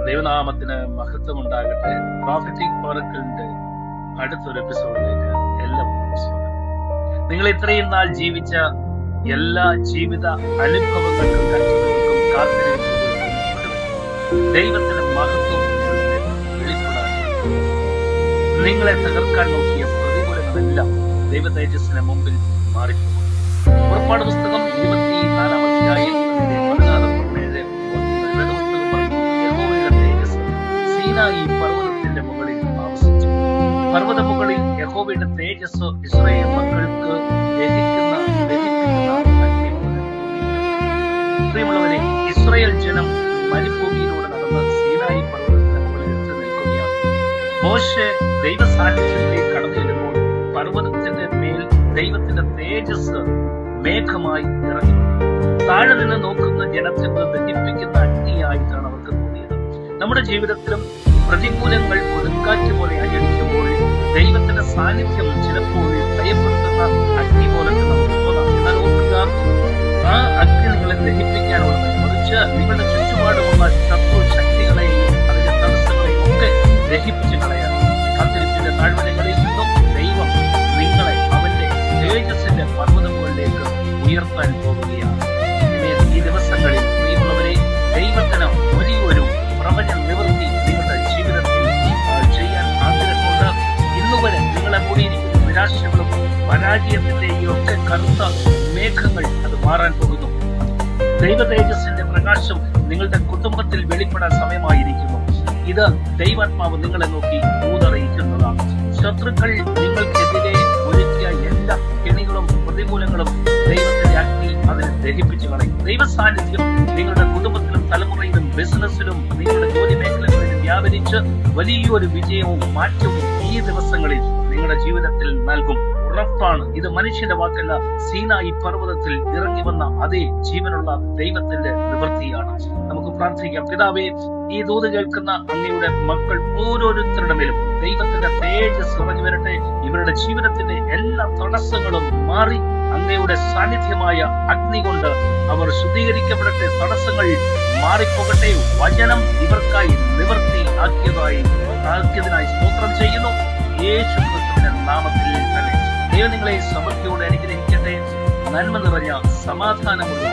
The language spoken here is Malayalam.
ദൈവനാമത്തിന് മഹത്വം ഉണ്ടാകട്ടെ. പ്രോഫറ്റിക് ഓറക്കിളിന്റെ അടുത്തൊരു എപ്പിസോഡിലേക്ക് എല്ലാവർക്കും സ്വാഗതം. നിങ്ങൾ ഇത്രയും നാൾ ജീവിച്ച എല്ലാ ജീവിത അനുഭവങ്ങൾക്കും കഷ്ടതകൾക്കും കാത്തിരിക്കുകൾക്കും ദൈവത്തിന് മഹത്വം വെളിപ്പെടാൻ നിങ്ങളെ തകർക്കാൻ നോക്കിയ പ്രതികൂലങ്ങളെല്ലാം ദൈവ തേജസ്സിന് മുമ്പിൽ മാറിപ്പോകും. പുറപ്പാട് പുസ്തകം 24-ാം അധ്യായം 16-17 സീനായി പർവ്വതത്തിന്റെ മുകളിൽ ആവസിച്ചു. പർവ്വത മുകളിൽ യഹോവയുടെ തേജസ് ഇസ്രായേൽ മക്കൾക്ക് പ്രിയമുള്ളവരെ, ഇസ്രായേൽ ജനം മരുഭൂമിയിലൂടെ നടന്ന് സീനായി പർവ്വതത്തിന്റെ മുകളിൽ എത്തി നിൽക്കുകയാണ്. മോശെ ദൈവ സാന്നിധ്യത്തിലേക്ക് കടന്നു ചെല്ലുമ്പോൾ പർവ്വതത്തിന്റെ മേൽ ദൈവത്തിന്റെ തേജസ് മേഘമായി ഇറങ്ങി. താഴെ നിന്ന് നോക്കുന്ന ജനത്തിന് ദഹിപ്പിക്കുന്ന അഗ്നിയായിട്ടാണ് അവർക്ക് തോന്നിയത്. നമ്മുടെ ജീവിതത്തിലും പ്രതികൂലങ്ങൾ കൊടുങ്കാറ്റ് പോലെ അടിക്കുമ്പോൾ ദൈവത്തിന്റെ സാന്നിധ്യം ചിലപ്പോൾ ഭയപ്പെടുത്തുന്ന അഗ്നി പോലെ നമുക്ക് തോന്നാം. എന്നാൽ ഓർക്കുക, ആ അഗ്നി നിങ്ങളെ ദഹിപ്പിക്കാനുള്ളത്, മറിച്ച് നിങ്ങളുടെ ചുറ്റുപാടുമുള്ള ശത്രു ശക്തികളെയും അതിന്റെ തടസ്സങ്ങളെയും ഒക്കെ ദഹിപ്പിച്ചു കളയാൻ കാത്തിരിപ്പിന്റെ താഴ്വരകളിൽ നിന്നും ദൈവം നിങ്ങളെ അവന്റെ തേജസ്സിന്റെ പർവ്വതങ്ങളിലേക്ക് ഉയർത്താൻ പോകുകയാണ്. ഈ ദിവസങ്ങളിൽ പ്രിയമുള്ളവരെ, ദൈവത്തിന് വലിയൊരു പ്രവചന നിവൃത്തി നിങ്ങളുടെ ജീവിതത്തിൽ ചെയ്യാൻ ആഗ്രഹമുണ്ട്. ഇന്നുവരെ നിങ്ങളെ മൂടിയിരിക്കുന്ന നിരാശകളും പരാജയത്തിന്റെയും ഒക്കെ കറുത്ത മേഘങ്ങൾ അത് മാറാൻ പോകുന്നു. ദൈവ തേജസ്സിന്റെ പ്രകാശം നിങ്ങളുടെ കുടുംബത്തിൽ വെളിപ്പെടാൻ സമയമായിരിക്കുന്നു. ഇത് ദൈവാത്മാവ് നിങ്ങളെ നോക്കി ഊതറിയിക്കുന്നതാണ്. ശത്രുക്കൾ നിങ്ങൾക്കെതിരെ ഒരുക്കിയ എല്ലാ കെണികളും പ്രതികൂലങ്ങളും ദൈവത്തിന്റെ അഗ്നി അതിനെ ദഹിപ്പിച്ചു കളയും. ദൈവ സാന്നിധ്യം നിങ്ങളുടെ കുടുംബത്തിലും തലമുറയിലും ബിസിനസ്സിലും നിങ്ങളുടെ ജോലി മേഖലകളിലും വ്യാപരിച്ച് വലിയൊരു വിജയവും മാറ്റവും ഈ ദിവസങ്ങളിൽ നിങ്ങളുടെ ജീവിതത്തിൽ നൽകും. ഉറപ്പാണ്. ഇത് മനുഷ്യന്റെ വാക്കല്ല, സീനായി പർവ്വതത്തിൽ ഇറങ്ങി വന്ന അതേ ജീവനുള്ള ദൈവത്തിന്റെ നിവൃത്തിയാണ്. നമുക്ക് പ്രാർത്ഥിക്കാം. പിതാവേ, ഈ ദൂത് കേൾക്കുന്ന അങ്ങയുടെ മക്കൾ ഓരോരുത്തരുടെ മേലും ദൈവത്തിന്റെ തേജസ് ഇറങ്ങി വരട്ടെ. ഇവരുടെ ജീവിതത്തിന്റെ എല്ലാ തടസ്സങ്ങളും മാറി അങ്ങയുടെ സാന്നിധ്യമായ അഗ്നി കൊണ്ട് അവർ ശുദ്ധീകരിക്കപ്പെടട്ടെ. തടസ്സങ്ങൾ മാറിപ്പോകട്ടെ. വചനം ഇവർക്കായി നിവൃത്തി ആക്കിയതിനായി സ്തോത്രം ചെയ്യുന്നു. യേശു ക്രിസ്തുവിന്റെ നാമത്തിൽ തന്നെ ദൈവം നിങ്ങളെ സമൃദ്ധിയോടെ അനുഗ്രഹിക്കട്ടെ. നന്മ നിറഞ്ഞ സമാധാനമുള്ള